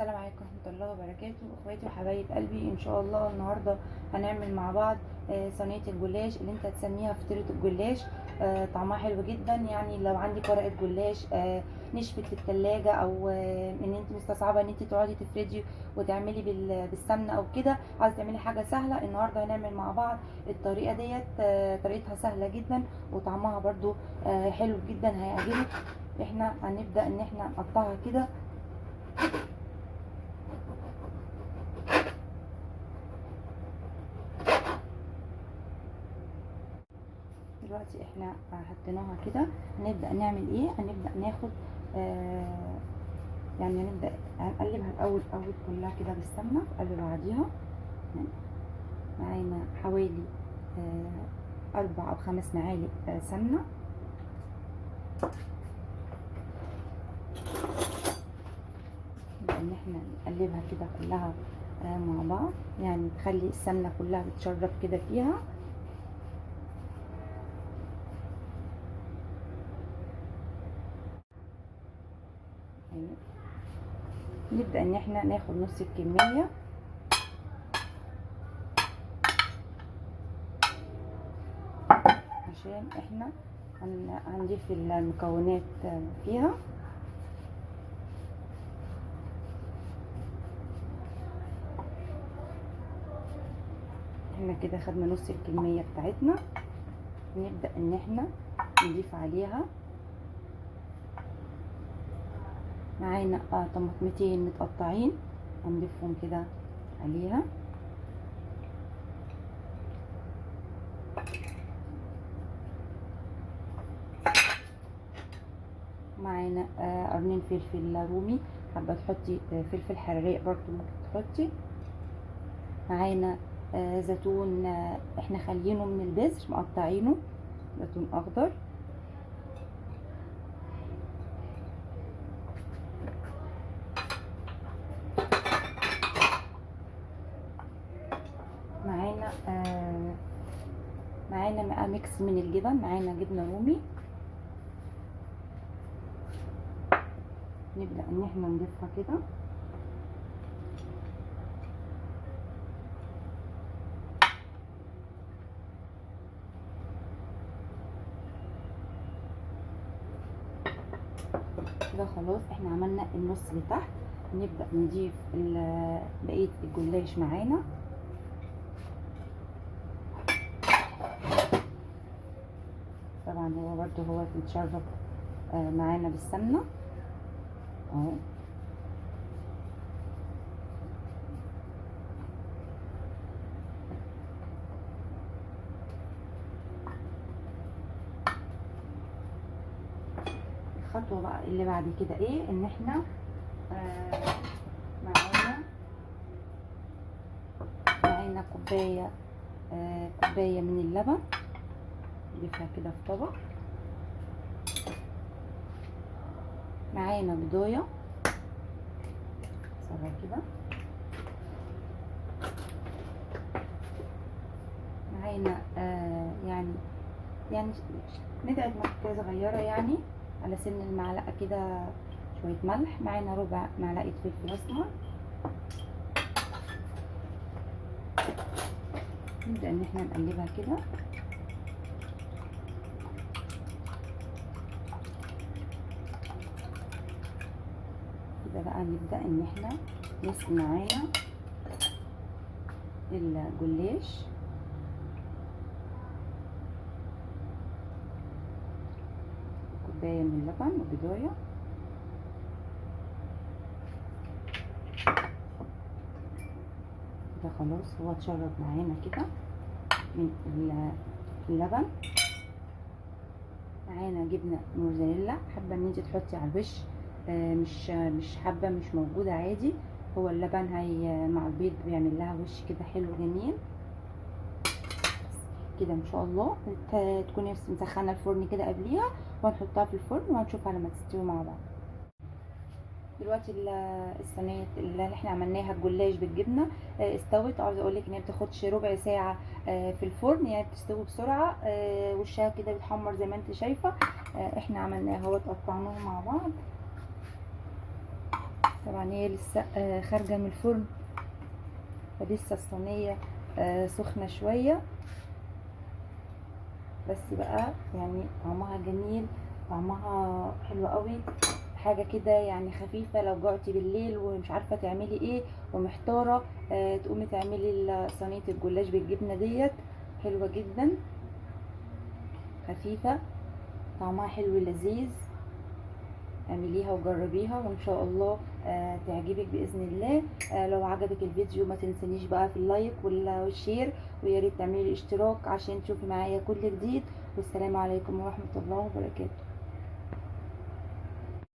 السلام عليكم ورحمة الله وبركاته، اخواتي وحبايب قلبي. ان شاء الله النهارده هنعمل مع بعض صينية الجلاش اللي انت هتسميها فطيرة الجلاش. طعمها حلو جدا. يعني لو عندك ورقة جلاش نشفت في التلاجة، او ان انت مستصعبة ان انت تقعدي تفردي وتعملي بالسمنة او كده، عايزة تعملي حاجة سهلة، النهارده هنعمل مع بعض الطريقة ديت. طريقتها سهلة جدا وطعمها برضو حلو جدا، هيعجبك. احنا هنبدأ ان احنا نقطعها كده. دلوقتي احنا حطيناها كده، هنبدأ نعمل ايه؟ هنبدأ ناخد يعني هنبدأ هنقلبها الأول كلها كده بالسمنة قبل بعضيها. معانا حوالي 4 أو 5 معالق سمنة. ان احنا نقلبها كده كلها مع بعض، يعني تخلي السمنة كلها تتشرب كده فيها. نبدأ ان احنا ناخد نص الكمية، عشان احنا هنضيف المكونات فيها. احنا كده خدنا نص الكمية بتاعتنا. نبدأ ان احنا نضيف عليها معانا طماطمتين متقطعين، هنضيفهم كده عليها. معانا قرنين فلفل رومي، حابه تحطي فلفل حراق برضو ممكن تحطي. معانا زيتون، احنا خاليينه من البذر، مقطعينه زيتون اخضر. معانا بقى ميكس من الجبن، معانا جبنه رومي. نبدأ ان احنا نضيفها كده. كده خلاص احنا عملنا النص اللي تحت. نبدأ نضيف بقية الجلاش معانا. طبعا هو برضو هو متشرب معانا بالسمنة اهو. الخطوة بقى اللي بعد كده ايه؟ ان احنا معانا كوباية من اللبن، نضيفها كده في طبق. معانا بضاية صغيرة كده. معانا يعني ندعة ملح صغيرة، يعني على سن المعلقة كده، شوية ملح. معانا ربع معلقة فلفل اسمر. نبدأ ان احنا نقلبها كده. كده بقى نبدأ ان احنا نسقي معانا الجلاش. كوباية من اللبن وبضاية. كده خلاص هو اتشرب معانا كده من اللبن. معانا جبنة موزاريلا، حابة ان انت تحطي على الوش، مش حابة مش موجودة عادي. هو اللبن هي مع البيض بيعمل لها وش كده حلو جميل كده. ان شاء الله تكوني مسخنه الفرن كده قبليها، وهنحطها في الفرن وهنشوفها لما تستوي مع بعض. دلوقتي الصينيه اللي احنا عملناها الجلاش بالجبنه استوت. عاوزه اقول لك ان هي بتاخدش ربع ساعه في الفرن، يعني بتستوي بسرعه. وشها كده بيتحمر زي ما انت شايفه. احنا عملناها اهو، قطعناها مع بعض. طبعا هي لسه خارجه من الفرن، فلسه الصينيه سخنه شويه، بس بقى يعني طعمها جميل، طعمها حلو قوي. حاجه كده يعني خفيفه، لو جعتي بالليل ومش عارفه تعملي ايه ومحتاره، تقومي تعملي صينيه الجلاش بالجبنه ديت، حلوه جدا، خفيفه، طعمها حلو لذيذ. اعمليها وجربيها وان شاء الله تعجبك باذن الله. لو عجبك الفيديو ما تنسنيش بقى في اللايك والشير، ويا ريت تعملي الاشتراك عشان تشوفي معايا كل جديد. والسلام عليكم ورحمه الله وبركاته.